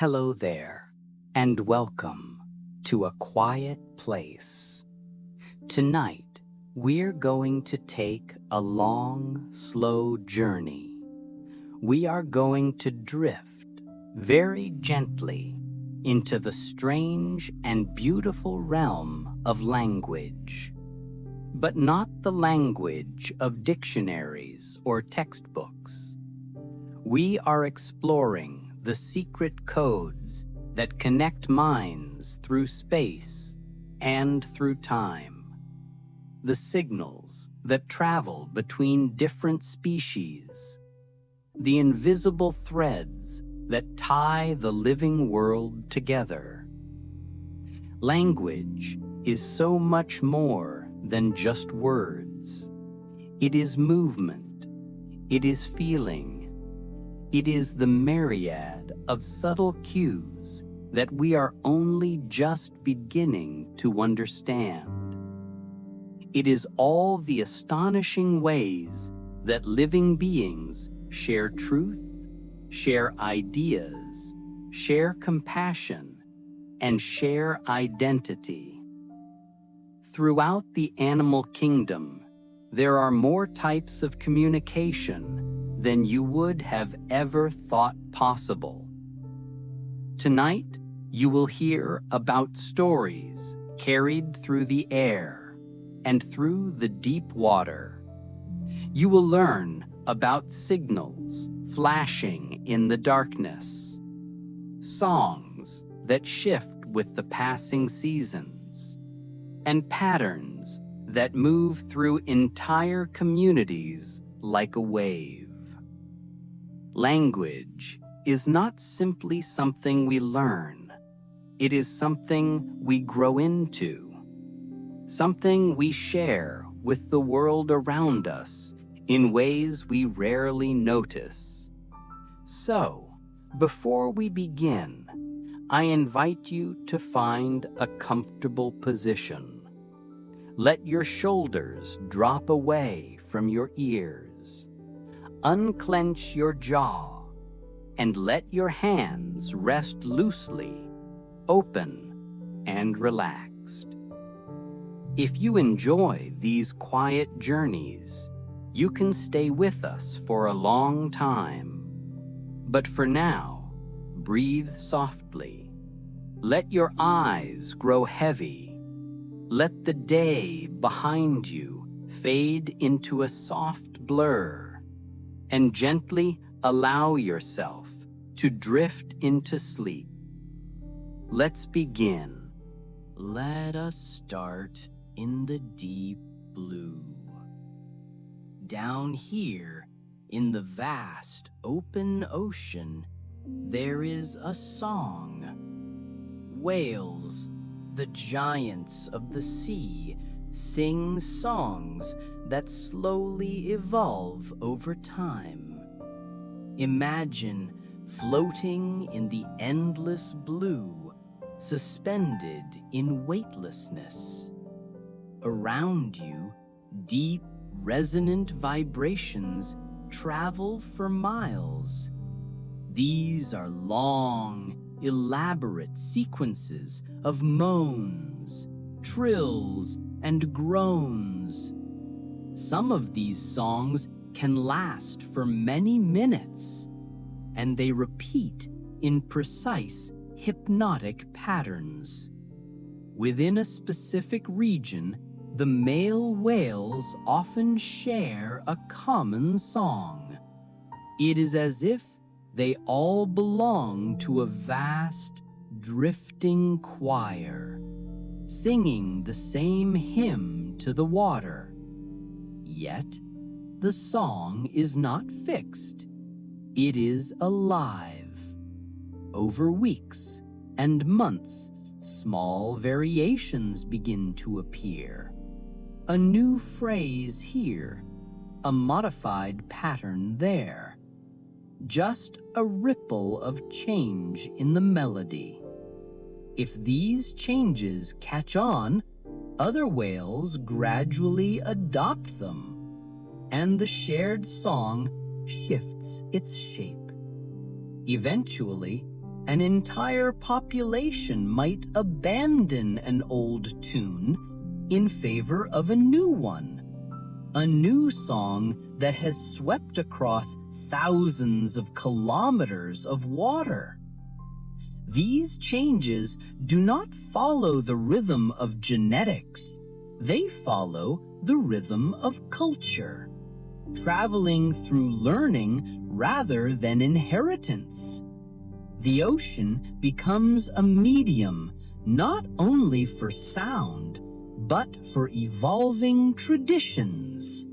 Hello there, and welcome to A Quiet Place. Tonight, we're going to take a long, slow journey. We are going to drift very gently into the strange and beautiful realm of language. But not the language of dictionaries or textbooks. We are exploring the secret codes that connect minds through space and through time. The signals that travel between different species. The invisible threads that tie the living world together. Language is so much more than just words. It is movement. It is feeling. It is the myriad of subtle cues that we are only just beginning to understand. It is all the astonishing ways that living beings share truth, share ideas, share compassion, and share identity. Throughout the animal kingdom, there are more types of communication than you would have ever thought possible. Tonight, you will hear about stories carried through the air and through the deep water. You will learn about signals flashing in the darkness, songs that shift with the passing seasons, and patterns that move through entire communities like a wave. Language is not simply something we learn. It is something we grow into, something we share with the world around us in ways we rarely notice. So, before we begin, I invite you to find a comfortable position. Let your shoulders drop away from your ears. Unclench your jaw and let your hands rest loosely, open, and relaxed. If you enjoy these quiet journeys, you can stay with us for a long time. But for now, breathe softly. Let your eyes grow heavy. Let the day behind you fade into a soft blur, and gently allow yourself to drift into sleep. Let's begin. Let us start in the deep blue. Down here in the vast open ocean, there is a song. Whales, the giants of the sea, sing songs that slowly evolve over time. Imagine floating in the endless blue, suspended in weightlessness. Around you, deep, resonant vibrations travel for miles. These are long, elaborate sequences of moans, trills, and groans. Some of these songs can last for many minutes, and they repeat in precise, hypnotic patterns. Within a specific region, the male whales often share a common song. It is as if they all belong to a vast, drifting choir, singing the same hymn to the water. Yet, the song is not fixed. It is alive. Over weeks and months, small variations begin to appear. A new phrase here, a modified pattern there. Just a ripple of change in the melody. If these changes catch on, other whales gradually adopt them, and the shared song shifts its shape. Eventually, An entire population might abandon an old tune in favor of a new one, a new song that has swept across thousands of kilometers of water. These changes do not follow the rhythm of genetics. They follow the rhythm of culture, traveling through learning rather than inheritance. The ocean becomes a medium not only for sound, but for evolving traditions,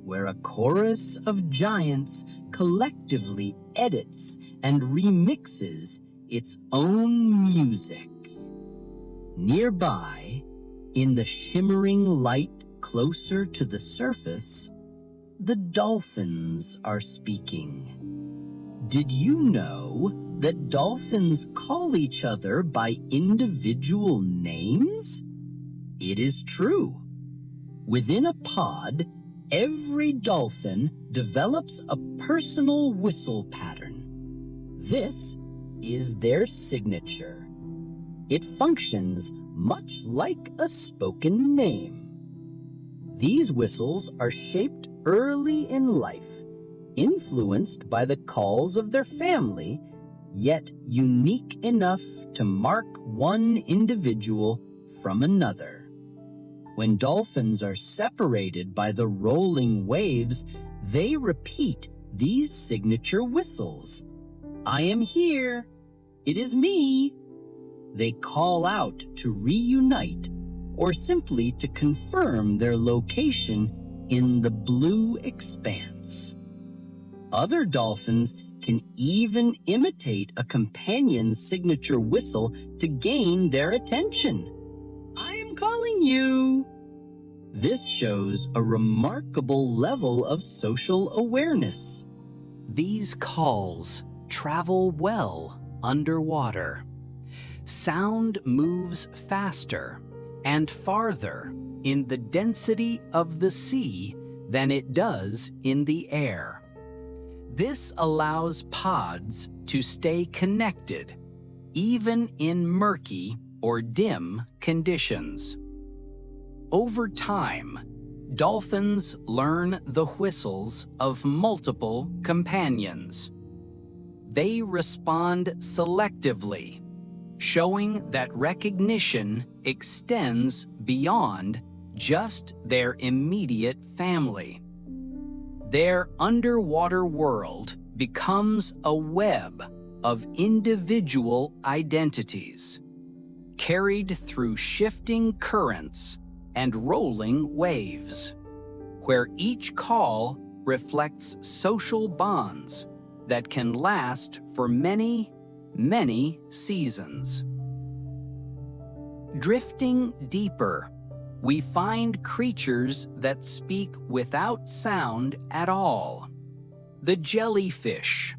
where a chorus of giants collectively edits and remixes its own music. Nearby, in the shimmering light closer to the surface, the dolphins are speaking. Did you know that dolphins call each other by individual names? It is true. Within a pod, every dolphin develops a personal whistle pattern. This is their signature. It functions much like a spoken name. These whistles are shaped early in life, influenced by the calls of their family, yet unique enough to mark one individual from another. When dolphins are separated by the rolling waves, they repeat these signature whistles. I am here. It is me. They call out to reunite or simply to confirm their location in the blue expanse. Other dolphins can even imitate a companion's signature whistle to gain their attention. I am calling you. This shows a remarkable level of social awareness. These calls travel well underwater. Sound moves faster and farther in the density of the sea than it does in the air. This allows pods to stay connected, even in murky or dim conditions. Over time, dolphins learn the whistles of multiple companions. They respond selectively, showing that recognition extends beyond just their immediate family. Their underwater world becomes a web of individual identities, carried through shifting currents and rolling waves, where each call reflects social bonds that can last for many, many seasons. Drifting deeper, we find creatures that speak without sound at all. The jellyfish.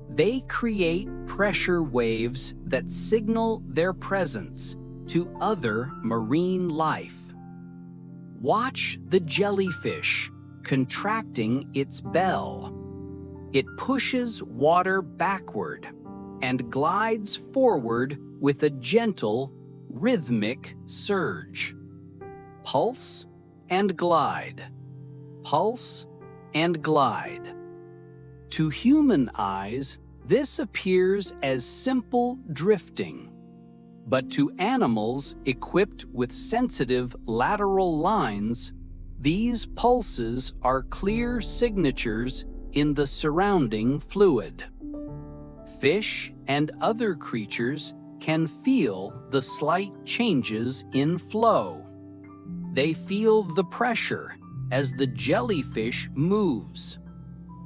They create pressure waves that signal their presence to other marine life. Watch the jellyfish contracting its bell. It pushes water backward and glides forward with a gentle, rhythmic surge. Pulse and glide. Pulse and glide. To human eyes, this appears as simple drifting. But to animals equipped with sensitive lateral lines, these pulses are clear signatures in the surrounding fluid. Fish and other creatures can feel the slight changes in flow. They feel the pressure as the jellyfish moves.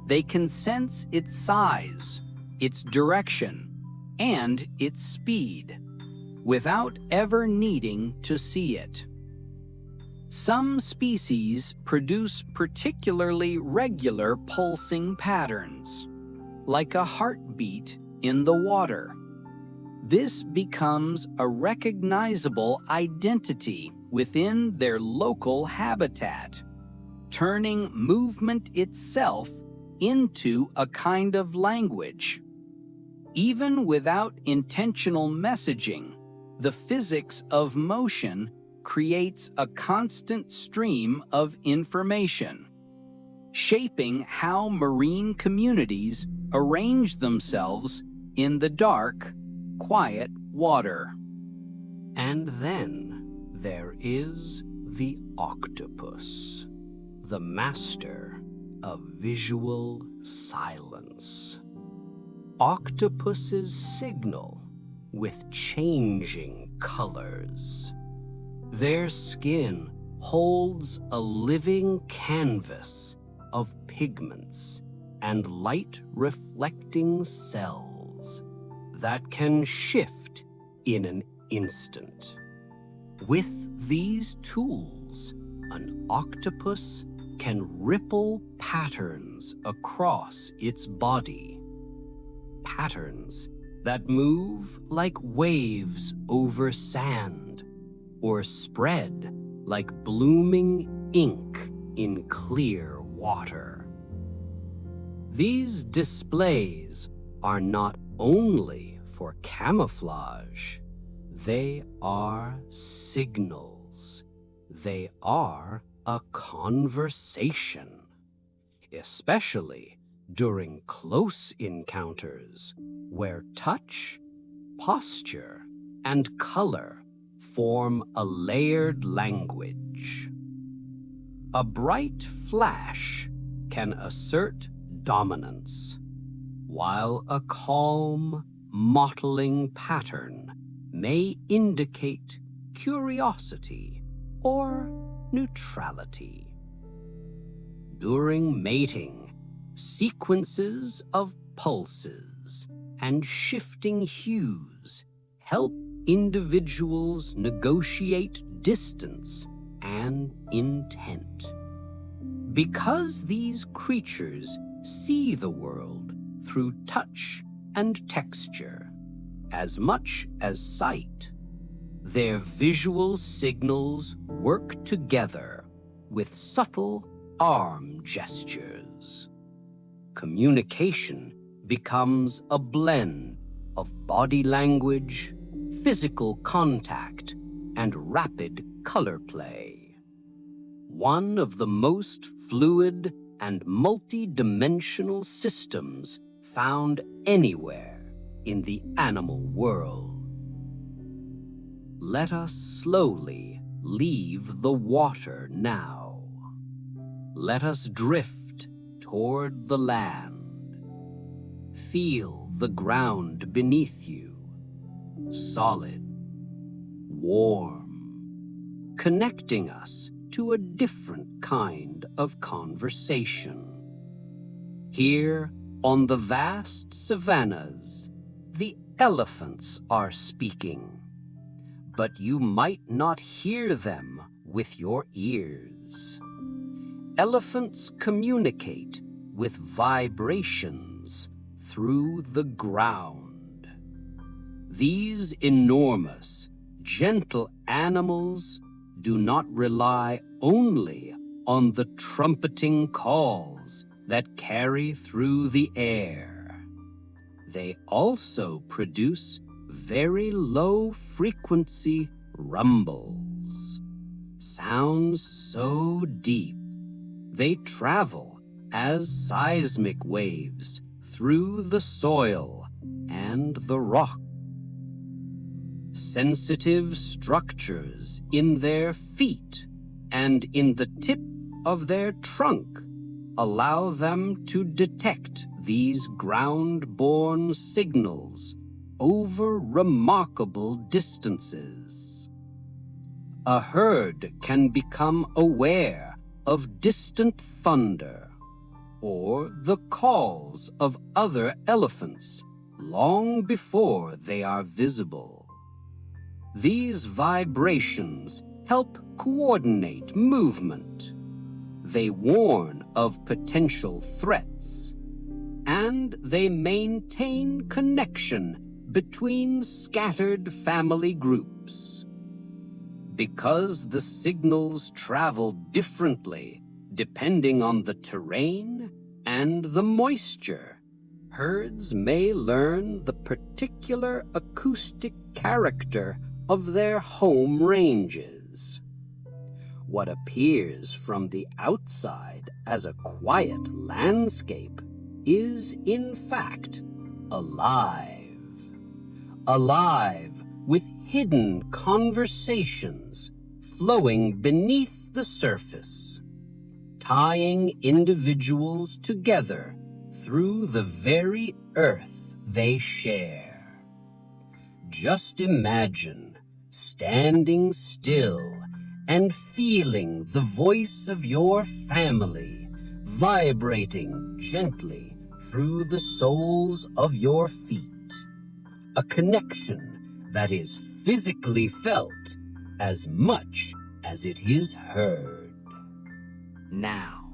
They can sense its size, its direction, and its speed, without ever needing to see it. Some species produce particularly regular pulsing patterns, like a heartbeat in the water. This becomes a recognizable identity within their local habitat, turning movement itself into a kind of language. Even without intentional messaging, the physics of motion creates a constant stream of information, shaping how marine communities arrange themselves in the dark, quiet water. And then there is the octopus, the master of visual silence. Octopuses signal with changing colors. Their skin holds a living canvas of pigments and light-reflecting cells that can shift in an instant. With these tools, an octopus can ripple patterns across its body. Patterns that move like waves over sand or spread like blooming ink in clear water. These displays are not only for camouflage, they are signals. They are a conversation, especially during close encounters where touch, posture, and color form a layered language. A bright flash can assert dominance, while a calm, mottling pattern may indicate curiosity or neutrality. During mating, sequences of pulses and shifting hues help individuals negotiate distance and intent. Because these creatures see the world through touch and texture as much as sight, their visual signals work together with subtle arm gestures. Communication becomes a blend of body language, physical contact, and rapid color play. One of the most fluid and multi-dimensional systems found anywhere in the animal world. Let us slowly leave the water now. Let us drift toward the land. Feel the ground beneath you, solid, warm, connecting us to a different kind of conversation. Here on the vast savannas, the elephants are speaking, but you might not hear them with your ears. Elephants communicate with vibrations through the ground. These enormous, gentle animals do not rely only on the trumpeting calls that carry through the air. They also produce very low-frequency rumbles, sounds so deep they travel as seismic waves through the soil and the rock. Sensitive structures in their feet and in the tip of their trunk allow them to detect these ground-borne signals over remarkable distances. A herd can become aware of distant thunder or the calls of other elephants long before they are visible. These vibrations help coordinate movement. They warn of potential threats, and they maintain connection between scattered family groups. Because the signals travel differently depending on the terrain and the moisture, herds may learn the particular acoustic character of their home ranges. What appears from the outside as a quiet landscape is, in fact, alive. Alive with hidden conversations flowing beneath the surface, tying individuals together through the very earth they share. Just imagine standing still and feeling the voice of your family vibrating gently through the soles of your feet. A connection that is physically felt as much as it is heard. Now,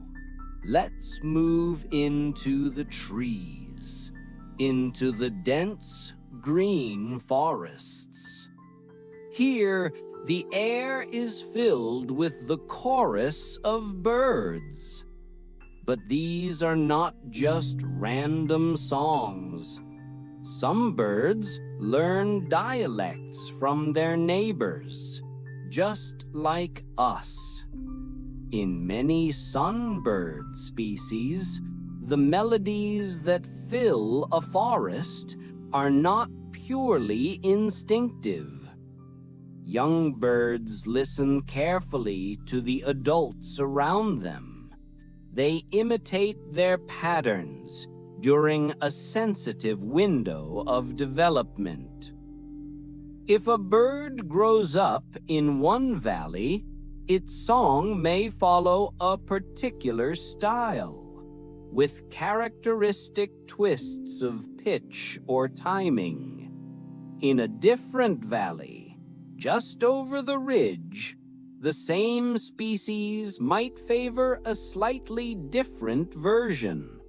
let's move into the trees, into the dense green forests. Here, the air is filled with the chorus of birds. But these are not just random songs. Some birds learn dialects from their neighbors, just like us. In many sunbird species, the melodies that fill a forest are not purely instinctive. Young birds listen carefully to the adults around them. They imitate their patterns during a sensitive window of development. If a bird grows up in one valley, its song may follow a particular style, with characteristic twists of pitch or timing. In a different valley, just over the ridge, the same species might favor a slightly different version.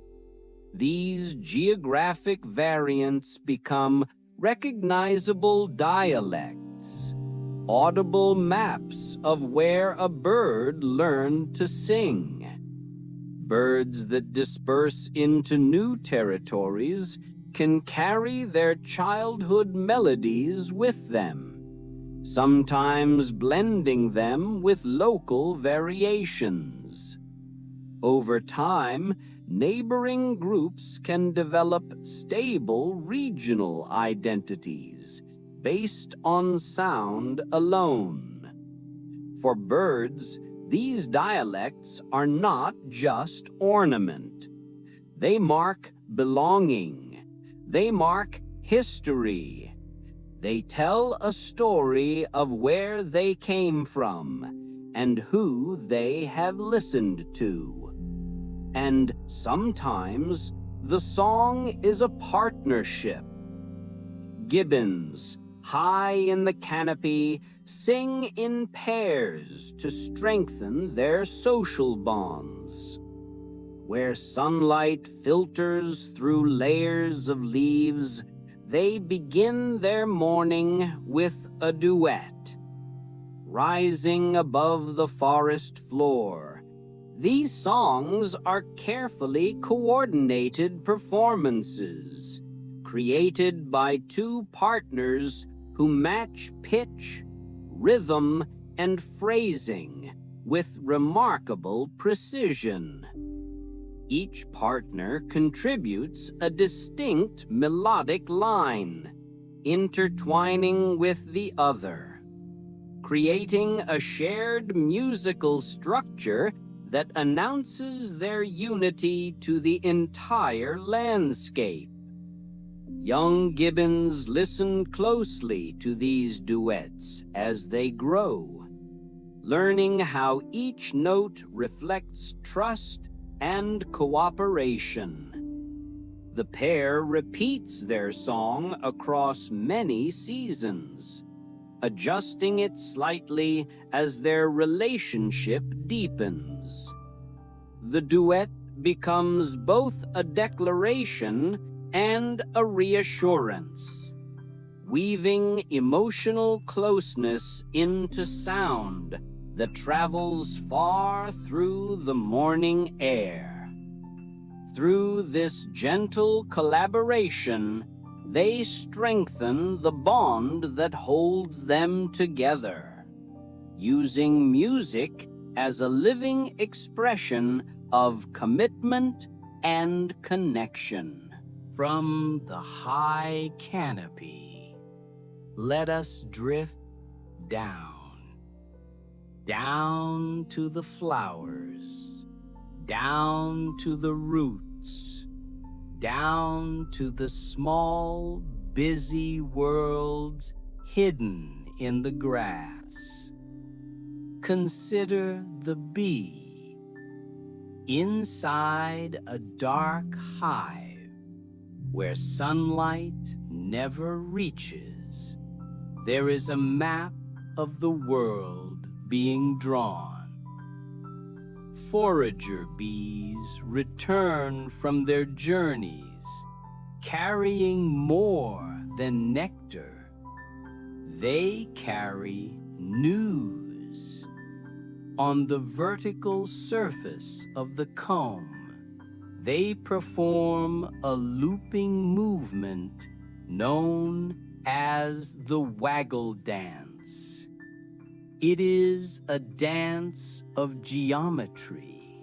These geographic variants become recognizable dialects, audible maps of where a bird learned to sing. Birds that disperse into new territories can carry their childhood melodies with them, sometimes blending them with local variations. Over time, neighboring groups can develop stable regional identities based on sound alone. For birds, these dialects are not just ornament. They mark belonging. They mark history. They tell a story of where they came from and who they have listened to. And sometimes the song is a partnership. Gibbons, high in the canopy, sing in pairs to strengthen their social bonds. Where sunlight filters through layers of leaves, they begin their morning with a duet. Rising above the forest floor, these songs are carefully coordinated performances, created by two partners who match pitch, rhythm, and phrasing with remarkable precision. Each partner contributes a distinct melodic line, intertwining with the other, creating a shared musical structure that announces their unity to the entire landscape. Young gibbons listen closely to these duets as they grow, learning how each note reflects trust and cooperation. The pair repeats their song across many seasons, adjusting it slightly as their relationship deepens. The duet becomes both a declaration and a reassurance, weaving emotional closeness into sound that travels far through the morning air. Through this gentle collaboration, they strengthen the bond that holds them together, using music as a living expression of commitment and connection. From the high canopy, let us drift down, down to the flowers, down to the roots, down to the small, busy worlds hidden in the grass. Consider the bee. Inside a dark hive where sunlight never reaches, there is a map of the world being drawn. Forager bees return from their journeys, carrying more than nectar. They carry news. On the vertical surface of the comb, they perform a looping movement known as the waggle dance. It is a dance of geometry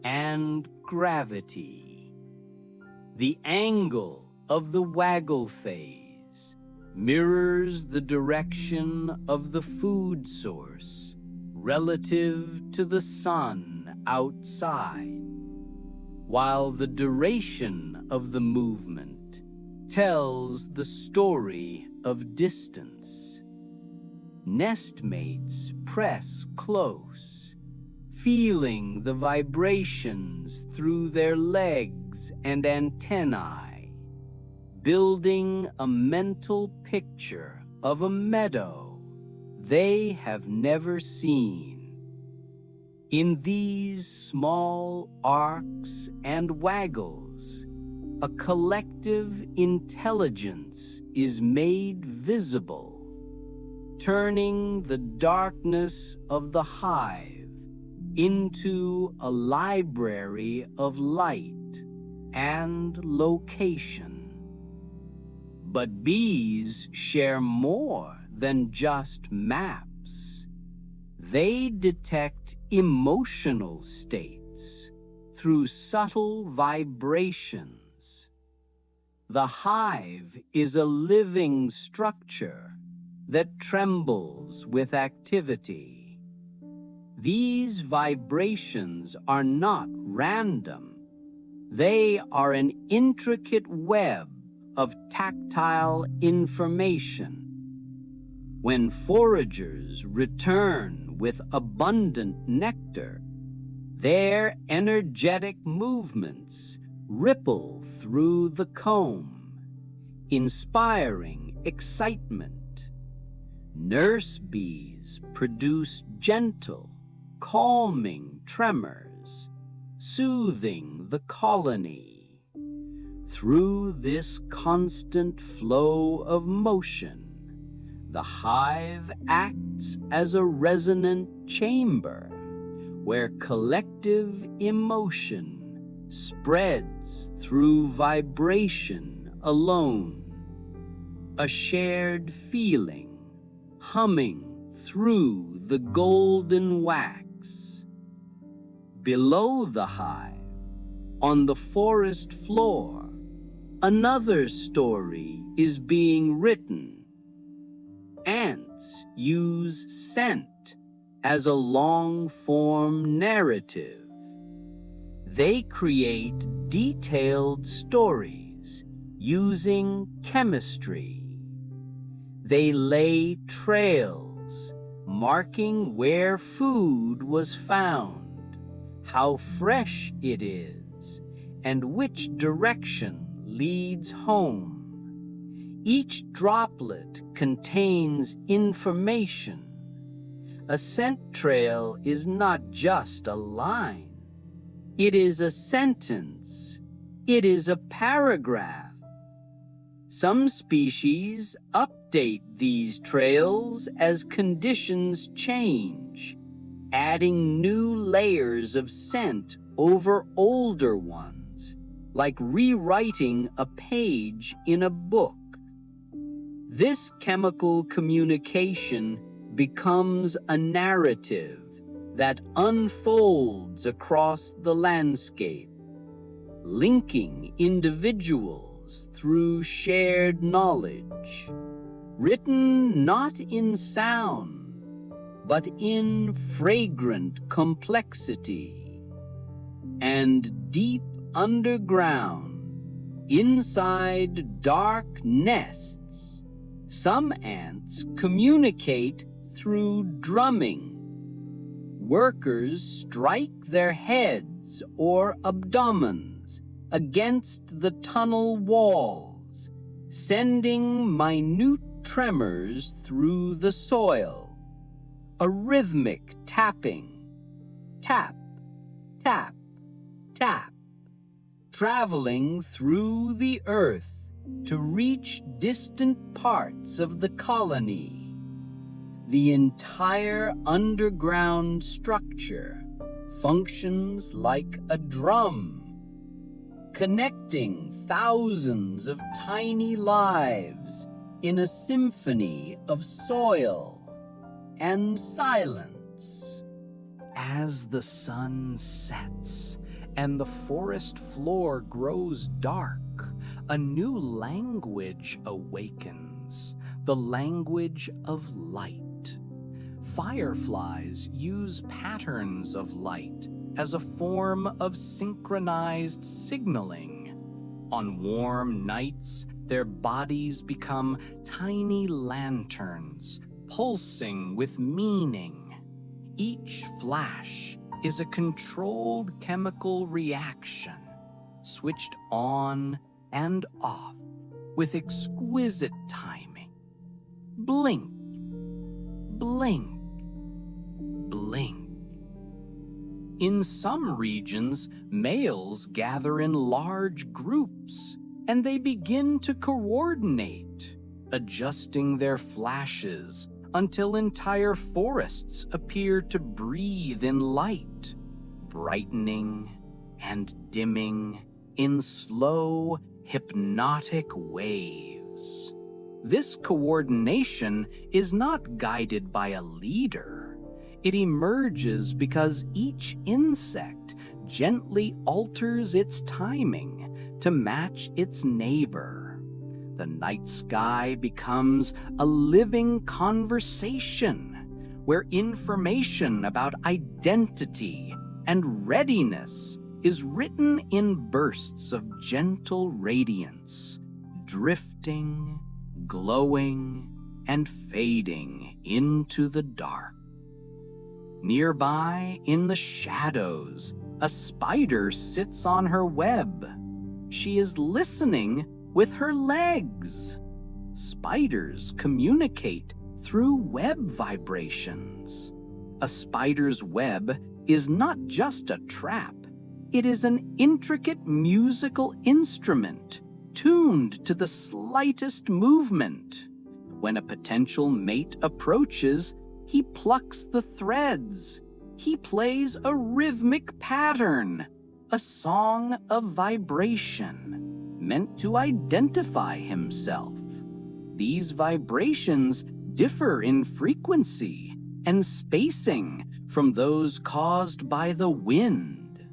and gravity. The angle of the waggle phase mirrors the direction of the food source relative to the sun outside, while the duration of the movement tells the story of distance. Nestmates press close, feeling the vibrations through their legs and antennae, building a mental picture of a meadow they have never seen. In these small arcs and waggles, a collective intelligence is made visible, turning the darkness of the hive into a library of light and location. But bees share more than just maps. They detect emotional states through subtle vibrations. The hive is a living structure that trembles with activity. These vibrations are not random. They are an intricate web of tactile information. When foragers return with abundant nectar, their energetic movements ripple through the comb, inspiring excitement. Nurse bees produce gentle, calming tremors, soothing the colony. Through this constant flow of motion, the hive acts as a resonant chamber where collective emotion spreads through vibration alone, a shared feeling humming through the golden wax. Below the hive, on the forest floor, another story is being written. Ants use scent as a long-form narrative. They create detailed stories using chemistry. They lay trails, marking where food was found, how fresh it is, and which direction leads home. Each droplet contains information. A scent trail is not just a line. It is a sentence. It is a paragraph. Some species update these trails as conditions change, adding new layers of scent over older ones, like rewriting a page in a book. This chemical communication becomes a narrative that unfolds across the landscape, linking individuals through shared knowledge, written not in sound, but in fragrant complexity. And deep underground, inside dark nests, some ants communicate through drumming. Workers strike their heads or abdomens against the tunnel walls, sending minute tremors through the soil. A rhythmic tapping, tap, tap, tap, traveling through the earth to reach distant parts of the colony. The entire underground structure functions like a drum, connecting thousands of tiny lives in a symphony of soil and silence. As the sun sets and the forest floor grows dark, a new language awakens, the language of light. Fireflies use patterns of light as a form of synchronized signaling. On warm nights, their bodies become tiny lanterns, pulsing with meaning. Each flash is a controlled chemical reaction, switched on and off with exquisite timing. Blink, blink, blink. In some regions, males gather in large groups, and they begin to coordinate, adjusting their flashes until entire forests appear to breathe in light, brightening and dimming in slow, hypnotic waves. This coordination is not guided by a leader. It emerges because each insect gently alters its timing to match its neighbor. The night sky becomes a living conversation where information about identity and readiness is written in bursts of gentle radiance, drifting, glowing, and fading into the dark. Nearby, in the shadows, a spider sits on her web. She is listening with her legs. Spiders communicate through web vibrations. A spider's web is not just a trap. It is an intricate musical instrument tuned to the slightest movement. When a potential mate approaches, he plucks the threads. He plays a rhythmic pattern, a song of vibration, meant to identify himself. These vibrations differ in frequency and spacing from those caused by the wind.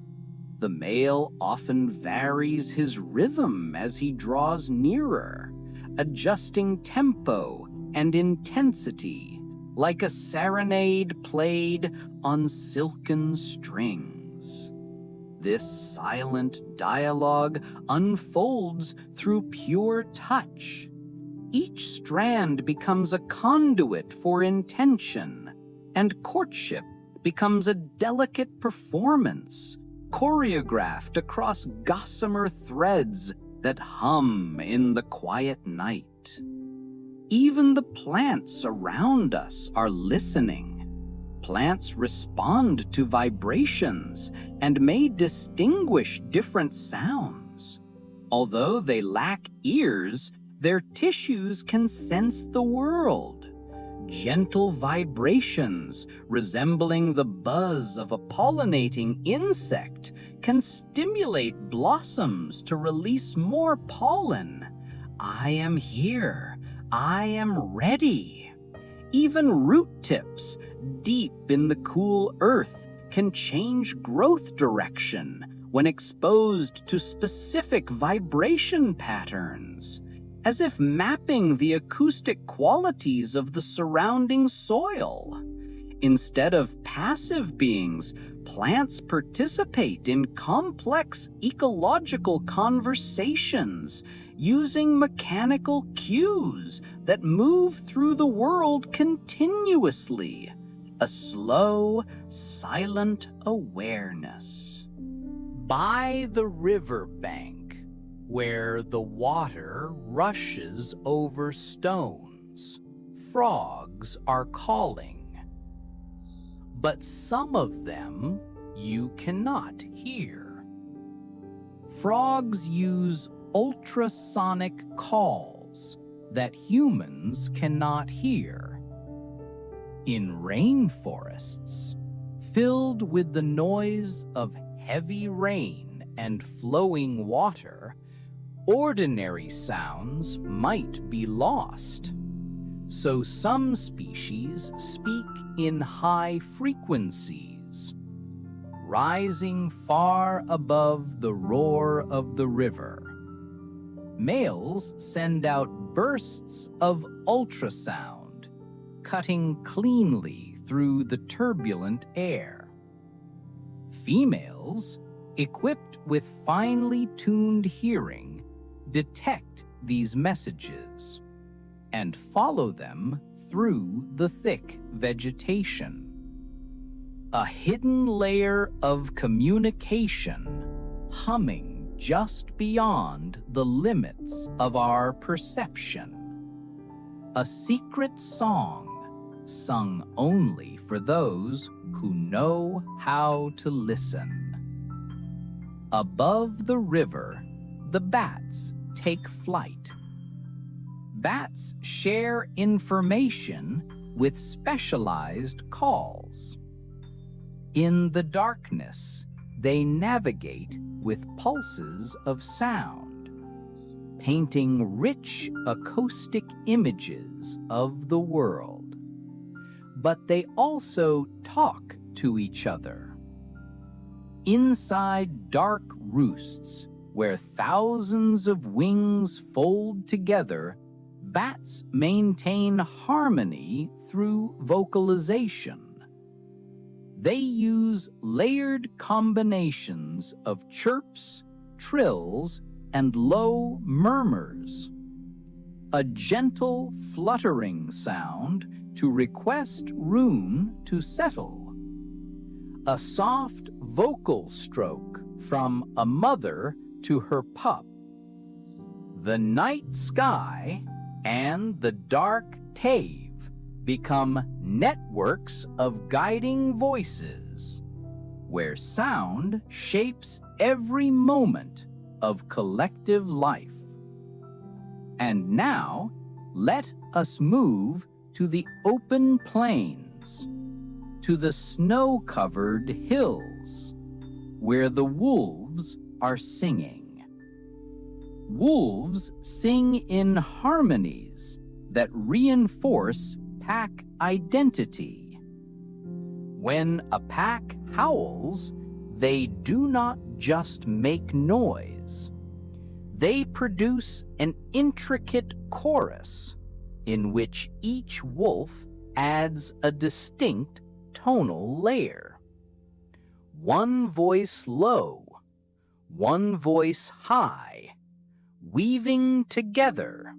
The male often varies his rhythm as he draws nearer, adjusting tempo and intensity like a serenade played on silken strings. This silent dialogue unfolds through pure touch. Each strand becomes a conduit for intention, and courtship becomes a delicate performance, choreographed across gossamer threads that hum in the quiet night. Even the plants around us are listening. Plants respond to vibrations and may distinguish different sounds. Although they lack ears, their tissues can sense the world. Gentle vibrations resembling the buzz of a pollinating insect can stimulate blossoms to release more pollen. I am here. I am ready. Even root tips deep in the cool earth can change growth direction when exposed to specific vibration patterns, as if mapping the acoustic qualities of the surrounding soil. Instead of passive beings, plants participate in complex ecological conversations using mechanical cues that move through the world continuously, a slow, silent awareness. By the riverbank, where the water rushes over stones, frogs are calling. But some of them you cannot hear. Frogs use ultrasonic calls that humans cannot hear. In rainforests, filled with the noise of heavy rain and flowing water, ordinary sounds might be lost. So some species speak in high frequencies, rising far above the roar of the river. Males send out bursts of ultrasound, cutting cleanly through the turbulent air. Females, equipped with finely tuned hearing, detect these messages and follow them through the thick vegetation. A hidden layer of communication humming just beyond the limits of our perception. A secret song sung only for those who know how to listen. Above the river, the bats take flight. Bats share information with specialized calls. In the darkness, they navigate with pulses of sound, painting rich acoustic images of the world. But they also talk to each other. Inside dark roosts, where thousands of wings fold together, bats maintain harmony through vocalization. They use layered combinations of chirps, trills, and low murmurs. A gentle fluttering sound to request room to settle. A soft vocal stroke from a mother to her pup. The night sky and the dark cave become networks of guiding voices, where sound shapes every moment of collective life. And now, let us move to the open plains, to the snow-covered hills, where the wolves are singing. Wolves sing in harmonies that reinforce pack identity. When a pack howls, they do not just make noise. They produce an intricate chorus in which each wolf adds a distinct tonal layer. One voice low, one voice high, weaving together.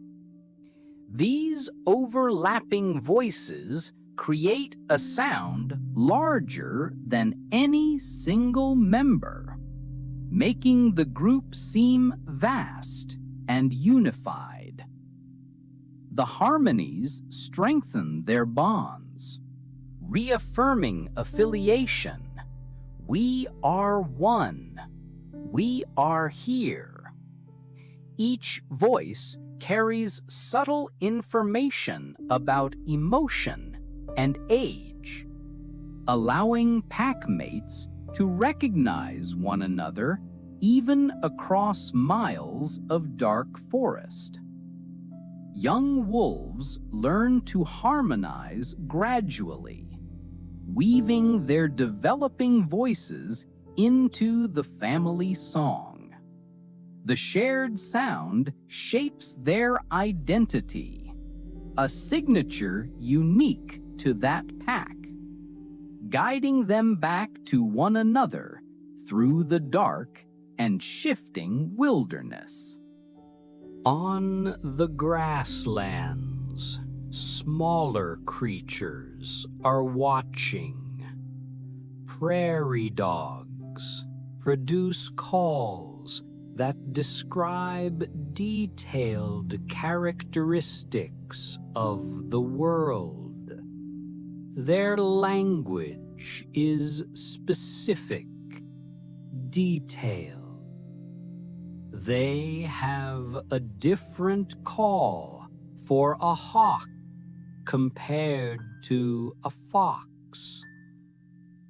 These overlapping voices create a sound larger than any single member, making the group seem vast and unified. The harmonies strengthen their bonds, reaffirming affiliation. We are one. We are here. Each voice carries subtle information about emotion and age, allowing pack mates to recognize one another even across miles of dark forest. Young wolves learn to harmonize gradually, weaving their developing voices into the family song. The shared sound shapes their identity, a signature unique to that pack, guiding them back to one another through the dark and shifting wilderness. On the grasslands, smaller creatures are watching. Prairie dogs produce calls that describe detailed characteristics of the world. Their language is specific, detailed. They have a different call for a hawk compared to a fox.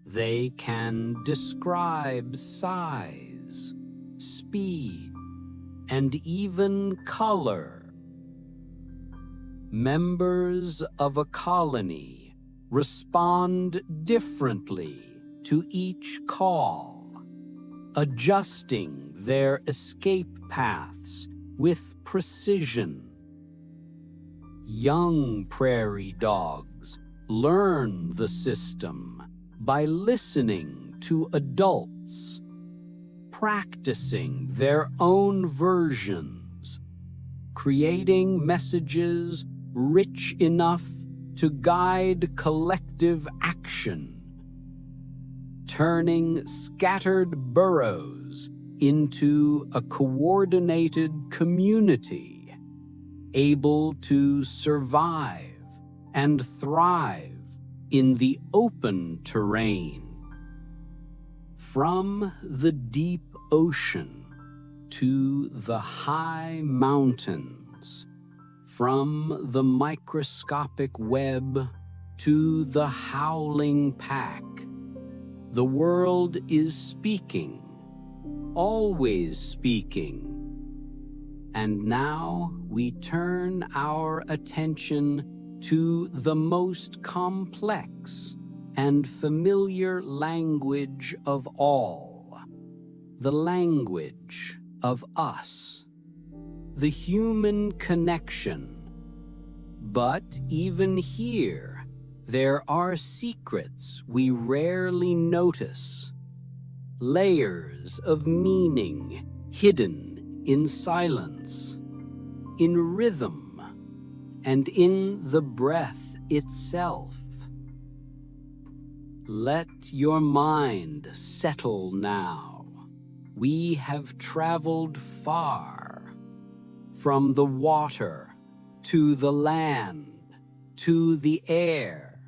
They can describe size, speed, and even color. Members of a colony respond differently to each call, adjusting their escape paths with precision. Young prairie dogs learn the system by listening to adults, practicing their own versions, creating messages rich enough to guide collective action, turning scattered burrows into a coordinated community, able to survive and thrive in the open terrain. From the deep ocean to the high mountains, from the microscopic web to the howling pack, the world is speaking, always speaking. And now we turn our attention to the most complex and familiar language of all, the language of us, the human connection. But even here, there are secrets we rarely notice, layers of meaning hidden in silence, in rhythm, and in the breath itself. Let your mind settle now. We have traveled far, from the water to the land to the air.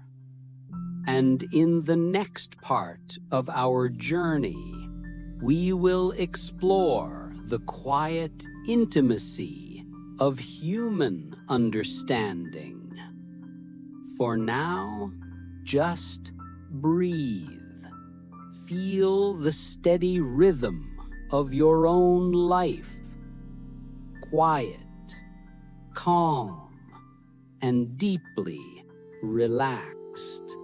And in the next part of our journey, we will explore the quiet intimacy of human understanding. For now, just breathe. Feel the steady rhythm of your own life. Quiet, calm, and deeply relaxed.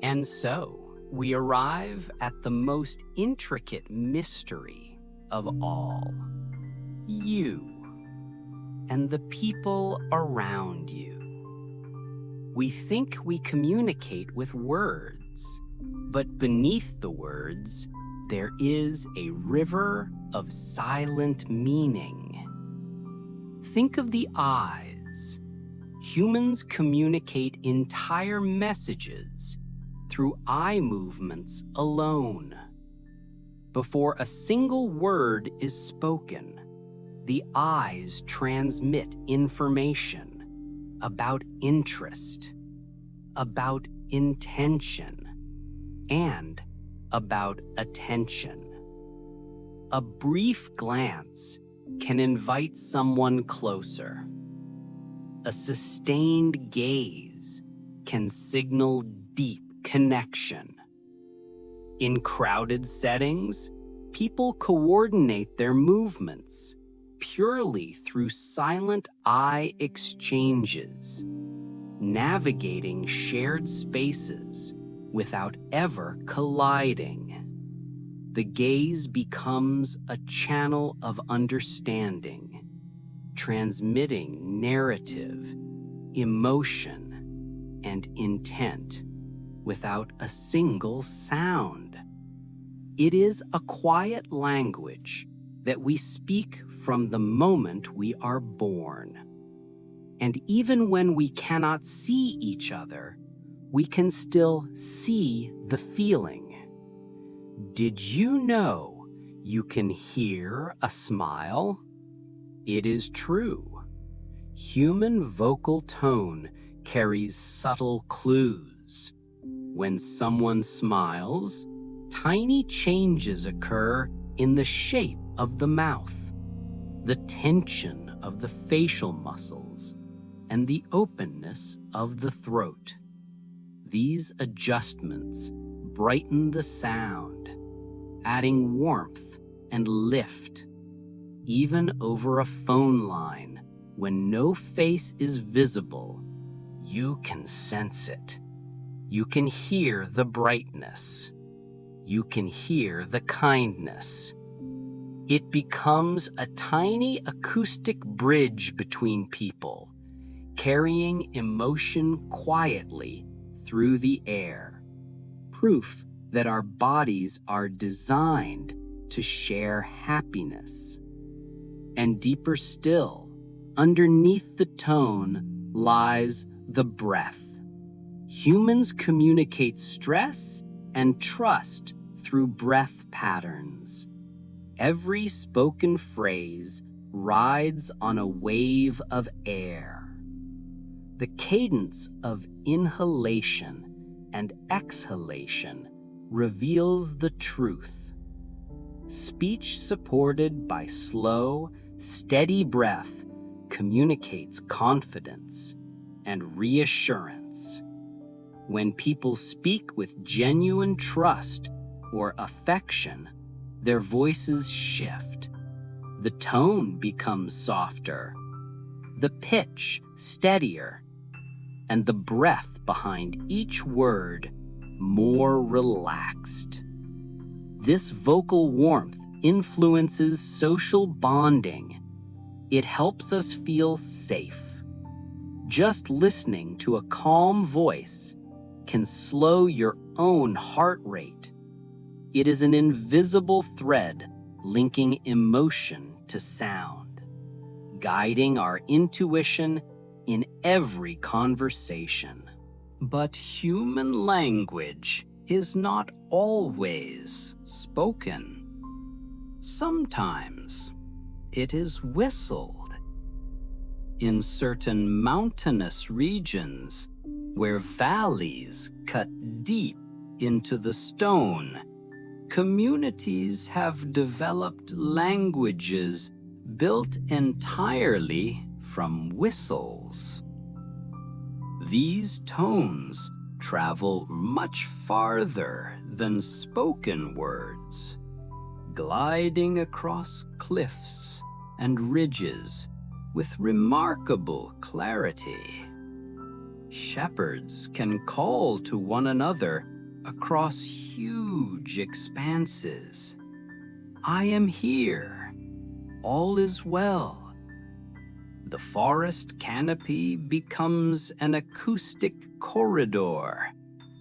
And so, we arrive at the most intricate mystery of all. You and the people around you. We think we communicate with words, but beneath the words, there is a river of silent meaning. Think of the eyes. Humans communicate entire messages through eye movements alone. Before a single word is spoken, the eyes transmit information about interest, about intention, and about attention. A brief glance can invite someone closer. A sustained gaze can signal deep connection. In crowded settings, people coordinate their movements purely through silent eye exchanges, navigating shared spaces without ever colliding. The gaze becomes a channel of understanding, transmitting narrative, emotion, and intent without a single sound. It is a quiet language that we speak from the moment we are born. And even when we cannot see each other, we can still see the feeling. Did you know you can hear a smile? It is true. Human vocal tone carries subtle clues. When someone smiles, tiny changes occur in the shape of the mouth, the tension of the facial muscles, and the openness of the throat. These adjustments brighten the sound, adding warmth and lift. Even over a phone line, when no face is visible, you can sense it. You can hear the brightness. You can hear the kindness. It becomes a tiny acoustic bridge between people, carrying emotion quietly through the air. Proof that our bodies are designed to share happiness. And deeper still, underneath the tone lies the breath. Humans communicate stress and trust through breath patterns. Every spoken phrase rides on a wave of air. The cadence of inhalation and exhalation reveals the truth. Speech supported by slow, steady breath communicates confidence and reassurance. When people speak with genuine trust or affection, their voices shift. The tone becomes softer, the pitch steadier, and the breath behind each word more relaxed. This vocal warmth influences social bonding. It helps us feel safe. Just listening to a calm voice can slow your own heart rate. It is an invisible thread linking emotion to sound, guiding our intuition in every conversation. But human language is not always spoken. Sometimes it is whistled. In certain mountainous regions, where valleys cut deep into the stone, communities have developed languages built entirely from whistles. These tones travel much farther than spoken words, gliding across cliffs and ridges with remarkable clarity. Shepherds can call to one another across huge expanses. I am here. All is well. The forest canopy becomes an acoustic corridor,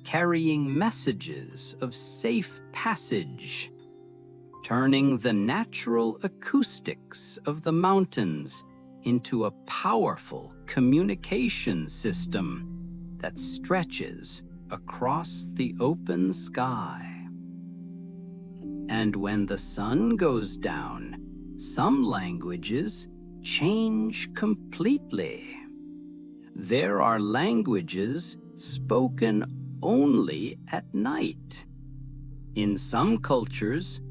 carrying messages of safe passage, turning the natural acoustics of the mountains into a powerful communication system that stretches across the open sky. And when the sun goes down, some languages change completely. There are languages spoken only at night. In some cultures,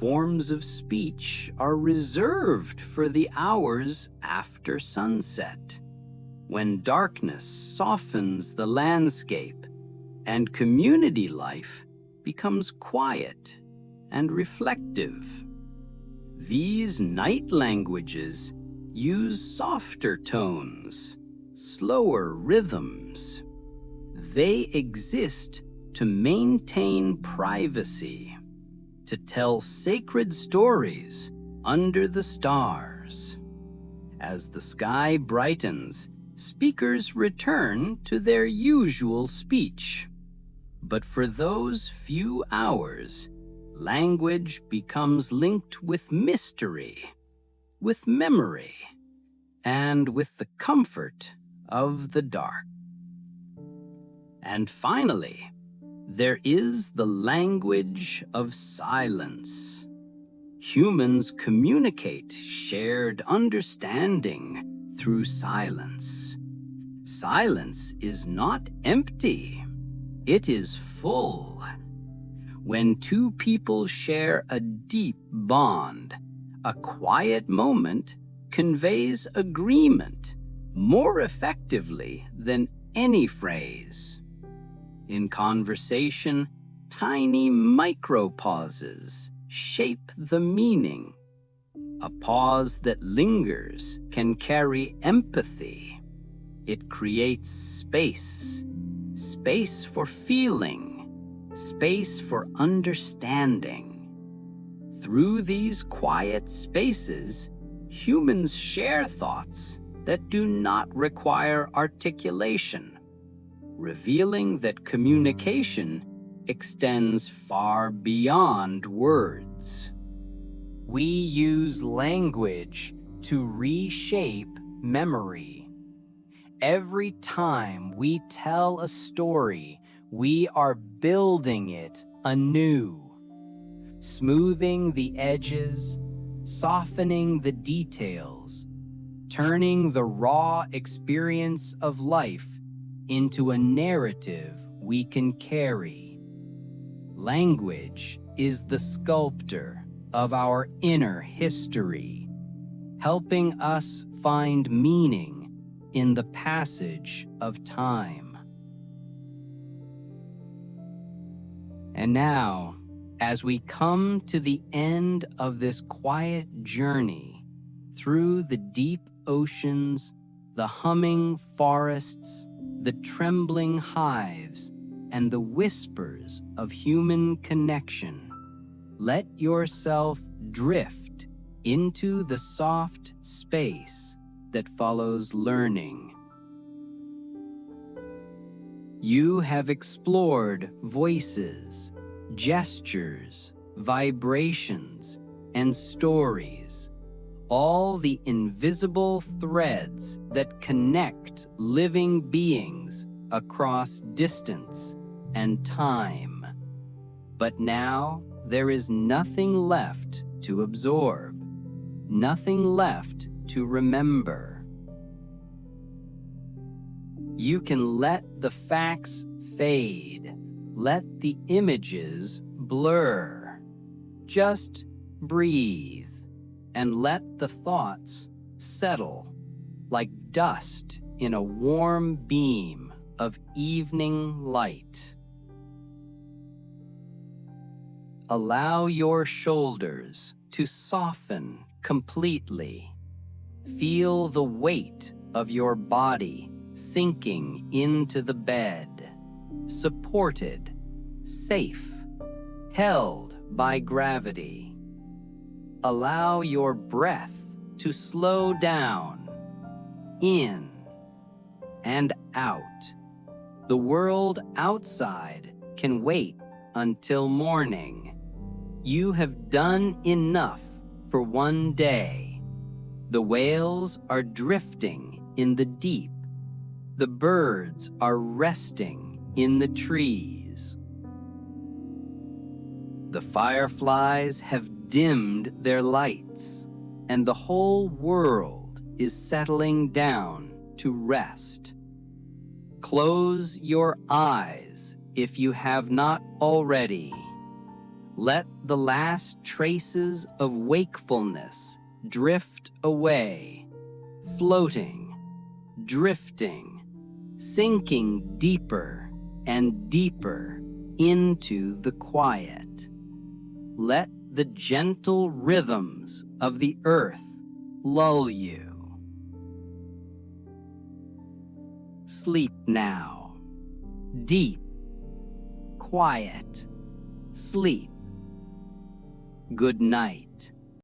forms of speech are reserved for the hours after sunset, when darkness softens the landscape and community life becomes quiet and reflective. These night languages use softer tones, slower rhythms. They exist to maintain privacy, to tell sacred stories under the stars. As the sky brightens, speakers return to their usual speech. But for those few hours, language becomes linked with mystery, with memory, and with the comfort of the dark. And finally, there is the language of silence. Humans communicate shared understanding through silence. Silence is not empty. It is full. When two people share a deep bond, a quiet moment conveys agreement more effectively than any phrase. In conversation, tiny micropauses shape the meaning. A pause that lingers can carry empathy. It creates space, space for feeling, space for understanding. Through these quiet spaces, humans share thoughts that do not require articulation, revealing that communication extends far beyond words. We use language to reshape memory. Every time we tell a story, we are building it anew, smoothing the edges, softening the details, turning the raw experience of life into a narrative we can carry. Language is the sculptor of our inner history, helping us find meaning in the passage of time. And now, as we come to the end of this quiet journey through the deep oceans, the humming forests, the trembling hives, and the whispers of human connection, let yourself drift into the soft space that follows learning. You have explored voices, gestures, vibrations, and stories, all the invisible threads that connect living beings across distance and time. But now there is nothing left to absorb, nothing left to remember. You can let the facts fade, let the images blur. Just breathe and let the thoughts settle like dust in a warm beam of evening light. Allow your shoulders to soften completely. Feel the weight of your body sinking into the bed, supported, safe, held by gravity. Allow your breath to slow down, in and out. The world outside can wait until morning. You have done enough for one day. The whales are drifting in the deep. The birds are resting in the trees. The fireflies have dimmed their lights, and the whole world is settling down to rest. Close your eyes if you have not already. Let the last traces of wakefulness drift away, floating, drifting, sinking deeper and deeper into the quiet. Let the gentle rhythms of the earth lull you. Sleep now. Deep, quiet sleep. Good night.